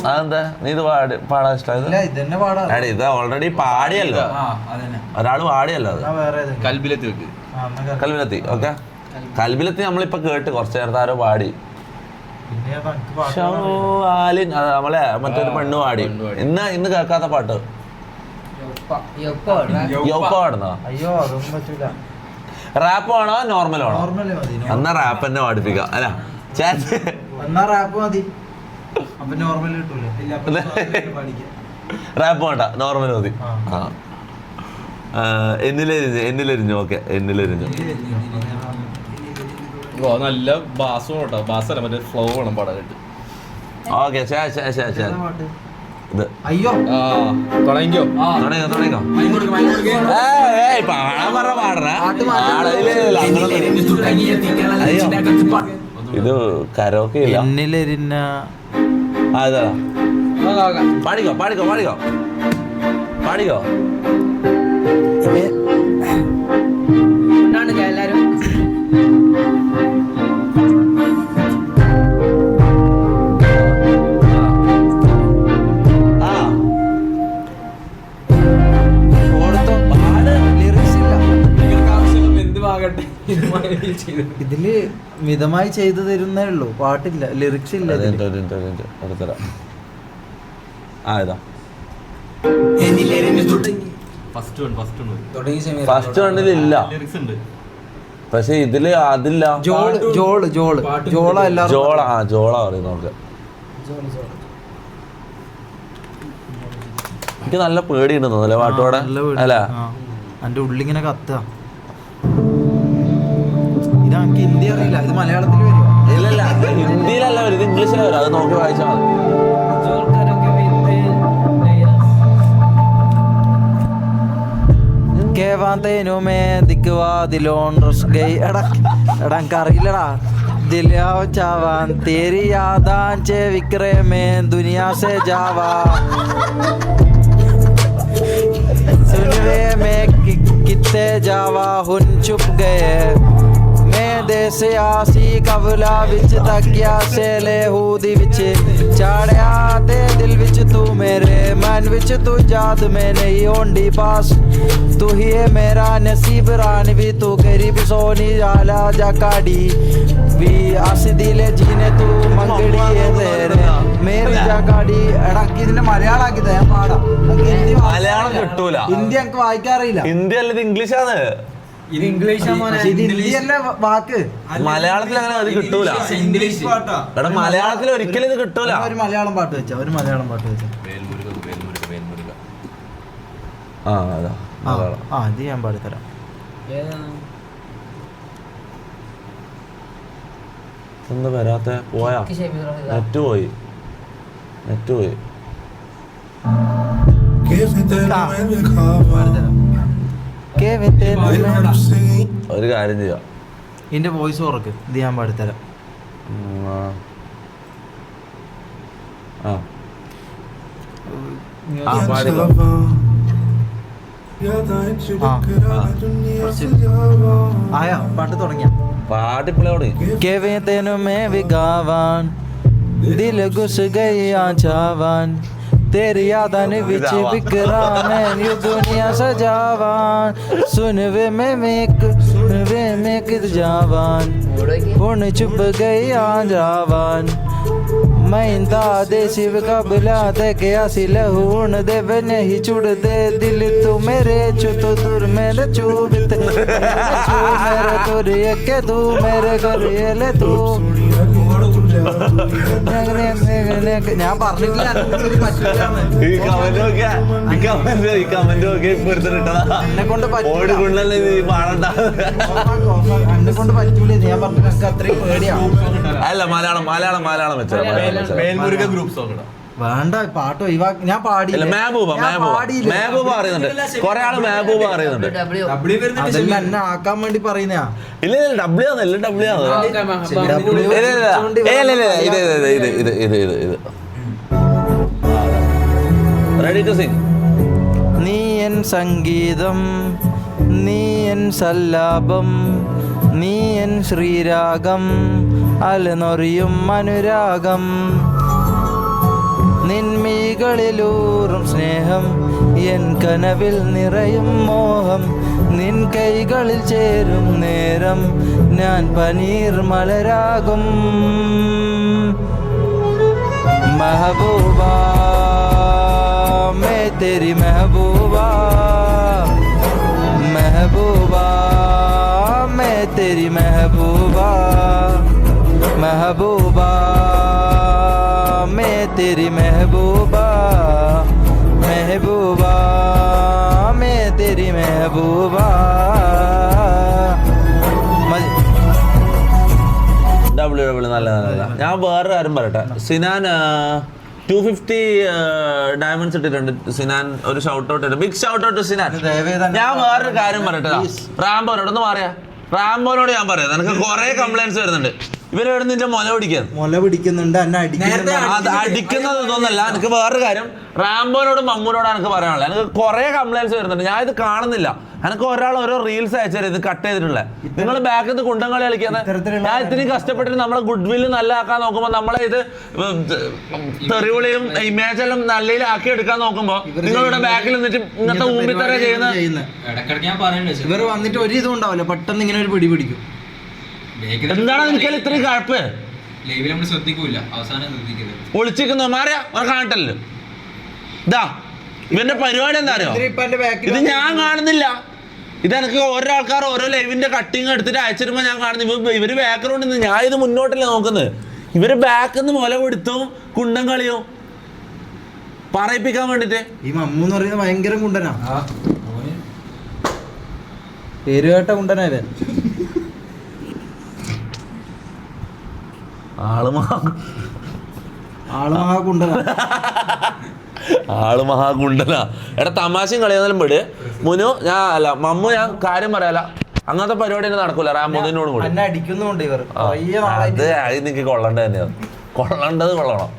അതെന്താ നീ ഇത് പാടാൻ ഇഷ്ടമായത്? ഇത് ഓൾറെഡി പാടിയല്ലോ, ഒരാള് പാടിയല്ലോ. അത് കൽബിലെത്തി. ഓക്കെ, കൽബിലെത്തി നമ്മളിപ്പോ കേട്ട് കുറച്ചു നേരത്തെ ആരോ പാടി. നമ്മളെ മറ്റൊരു പെണ്ണ് പാടി. ഇന്ന് കേൾക്കാത്ത പാട്ട് പാടുന്നോ? റാപ്പ് ആണോ നോർമൽ ആണോ? എന്നാ റാപ്പ് തന്നെ പാടിപ്പിക്കാം അല്ല. റാപ്പ് വേണ്ട, നോർമൽ മതി. എന്നിലെരിഞ്ഞു. ഓക്കെ, എന്നിലെരിഞ്ഞു. നല്ല ബാസ് കേട്ടോ, ബാസല്ല മറ്റേ ഫ്ലോ വേണം പാടാനായിട്ട്. ഓക്കെ, ഇത് കരോക്കെ ഇല്ല. അതാ പാടിക്കോ. എല്ലാരും ഇതില് മിതമായി ചെയ്തു തരുന്നേ ഉള്ളൂ, പാട്ടില്ല, ലിറിക്സ് ഇല്ല. ഫസ്റ്റ് വണ്ണിലില്ല, പക്ഷെ ഇതില് അതില്ല. ജോള പറയും നോക്ക്. എനിക്ക് നല്ല പേടിയുണ്ടെന്ന് തോന്നുന്നല്ലേ പാട്ടോടെ അല്ല? എന്റെ ഉള്ളിങ്ങനെ കത്തുക. ഇത് എനിക്ക് ഹിന്ദി അറിയില്ല, ഇത് മലയാളത്തിൽ വരുമോ? ഇല്ലല്ല, ഹിന്ദിയിലല്ല വരും, ഇത് ഇംഗ്ലീഷിലെ വരും. അത് നോക്കി വായിച്ചാൽ മതി. അറിയില്ലടാ. दिलाओ चावान तेरी यादां चे विक्रे में दुनिया से जावा सुनवे में कितने जावा हुन चुप गए मैं देश आसी कबला विच तकिया से ले हूदी विच चाड़िया ते दिल विच तू मेरे मन विच तू जाद में नहीं होंडी पास तू ही है मेरा नसीब रानवी तू करीब सोनी आला जाकाड़ी भी आस दिले जीने तू मंगड़ी है तेरे मेरी जाकाड़ी എടാക്കി ഇതിന്റെ മലയാളാക്കി ഞാൻ പാടാം. മലയാളം കിട്ടൂല, ഹിന്ദി എനിക്ക് വായിക്കാറിയില്ല. ഹിന്ദി അല്ല, ഇത് ഇംഗ്ലീഷാണ്. വാക്ക് മലയാളത്തിൽ അങ്ങനെ അത് കിട്ടൂല. എടാ മലയാളത്തിൽ ഒരിക്കലും ഇത് കിട്ടൂല. ഒരു മലയാളം പാട്ട് വെച്ചാ ഇത് ഞാൻ പാടിത്തരാം. എന്താ വരാത്ത? പോയാ നെറ്റ് പോയി. ഒരു കാര്യം ചെയ്യാം, ഇതിന്റെ വോയിസ് ഉറക്ക്, ഇത് ഞാൻ പാടിത്തരാം. ആയാ പാട്ട് തുടങ്ങിയ പാട്ടിപ്പോഴേ दिल घुस गया जावान तेरी यादां विच विकराने यू दुनिया सजावान सुनवे में किद जावान हुन चुप गया जावान महिंदा दे शिव कबला ते गया सी लहून देव नहीं छुड़ दे दिल तू मेरे चुत दूर मेरे चूबित मेरे तुर के तू मेरे घर ले तू ഞാൻ പറഞ്ഞിട്ടില്ല. എന്നെ കൊണ്ട് പറ്റൂല, ഞാൻ പറഞ്ഞു അത്രയും പേടിയാണ്. അല്ല മലയാളം വെച്ചാ വേണ്ട പാട്ട് ഒഴിവാക്കി. ഞാൻ പാടിയില്ല. മെഹബൂബ പറയുന്നുണ്ട്, കൊറേ ആള് മെഹബൂബ പറയുന്നുണ്ട്. അതെല്ലാം എന്നെ ആക്കാൻ വേണ്ടി പറയുന്നയാ. ഇല്ല ഡബ്ല്യൂ ആണ് ഇത് റെഡി ടു സിംഗ്. നീ എൻ സംഗീതം നീ എൻ സല്ലാപം നീ എൻ ശ്രീരാഗം അലനൊറിയും അനുരാഗം നിൻ മിഴികളിലൂറും സ്നേഹം എൻ കനവിൽ നിറയും മോഹം നിൻ കൈകളിൽ ചേരും നേരം ഞാൻ പനീർ മലരാകും മെഹബൂബാ मैं तेरी महबूबा महबूबा मैं तेरी महबूबा महबूबा मैं तेरी महबूबा महबूबा मैं तेरी महबूबा WWE നല്ല. ഞാൻ വേറെ കാര്യം പറയട്ടെ. സിനാൻ 250 ഡയമണ്ട്സ് ഇട്ടിട്ടുണ്ട്. സിനാൻ ഒരു ഷൗട്ട് ഔട്ട് ഇട്ട്. Big shout out Sinan. ഞാൻ വേറൊരു കാര്യം പറയട്ടെ. റാംബോനോട് ഒന്ന് മാറിയാ. റാംബോനോട് ഞാൻ പറയാം, എനിക്ക് കുറെ കംപ്ലൈന്റ്സ് വരുന്നുണ്ട്. ഇവരെവിടെ നിന്റെ മുല പിടിക്കുന്നുണ്ട് അടിക്കുന്നത് ഇതൊന്നല്ല. എനിക്ക് വേറൊരു കാര്യം റാംബോനോടും മമ്മൂനോടും എനിക്ക് പറയാനുള്ളത്. എനിക്ക് കുറെ കംപ്ലൈന്റ്സ് വരുന്നുണ്ട്. ഞാൻ ഇത് കാണുന്നില്ല. എനിക്ക് ഒരാൾ ഓരോ റീൽസ് അയച്ചാൽ ഇത് കട്ട് ചെയ്തിട്ടുള്ള നിങ്ങൾ ബാക്കിൽ നിന്ന് കുണ്ടംകളി കളിക്കുന്നത്. ഞാൻ ഇത്രയും കഷ്ടപ്പെട്ടിട്ട് നമ്മളെ ഗുഡ് വില്ല് നല്ല ആക്കാൻ നോക്കുമ്പോൾ നമ്മളെ ഇത് തെറിവിളിയും ഇമേജെല്ലാം നല്ലതിൽ ആക്കി എടുക്കാൻ നോക്കുമ്പോ നിങ്ങളിവിടെ ബാക്കിൽ നിന്നിട്ട് ഇങ്ങനത്തെ ഊമ്പിത്തര ചെയ്യുന്ന ഇവർ വന്നിട്ട് ഒരു ഇതും ഉണ്ടാവില്ല. പെട്ടെന്ന് ഇങ്ങനെ ഒരു പിടി പിടിക്കും. എന്താണ് എനിക്കല്ല ഇത്രയും കഴപ്പ് ഒളിച്ചിരിക്കുന്നോ മാറിയാ കാണട്ടല്ലോ. ഇതാ ഇവന്റെ പരിപാടി എന്താ അറിയോ? ഇത് ഞാൻ കാണുന്നില്ല. ഇതെനിക്ക് ഓരോ ആൾക്കാർ ഓരോ ലൈവിന്റെ കട്ടിങ് എടുത്തിട്ട് അയച്ചിരുമ്പോ ഞാൻ കാണുന്നു. ഇവര് ബാക്ക്ഗ്രൗണ്ടിൽ നിന്ന് ഞാൻ ഇത് മുന്നോട്ടല്ലേ നോക്കുന്നത്. ഇവര് ബാക്കിൽ നിന്ന് മുല കൊടുത്തും കുണ്ടം കളിയോ പറയിപ്പിക്കാൻ വേണ്ടിട്ട്. ഈ മമ്മു എന്ന് പറയുന്നത് ഭയങ്കര കുണ്ടനാ. പേരുകേട്ട കുണ്ടനല്ലേ. ആള് മഹാകുണ്ടനാ. എടാ തമാശയും കളിയാന്നാലും വിട് മുനു. ഞാൻ അല്ല മമ്മു, ഞാൻ കാര്യം പറയാല. അങ്ങനത്തെ പരിപാടി തന്നെ നടക്കൂല റാംബോനോട് കൂടി. അത് നിനക്ക് കൊള്ളേണ്ടത് തന്നെയാണ്. കൊള്ളേണ്ടത് കൊള്ളണം.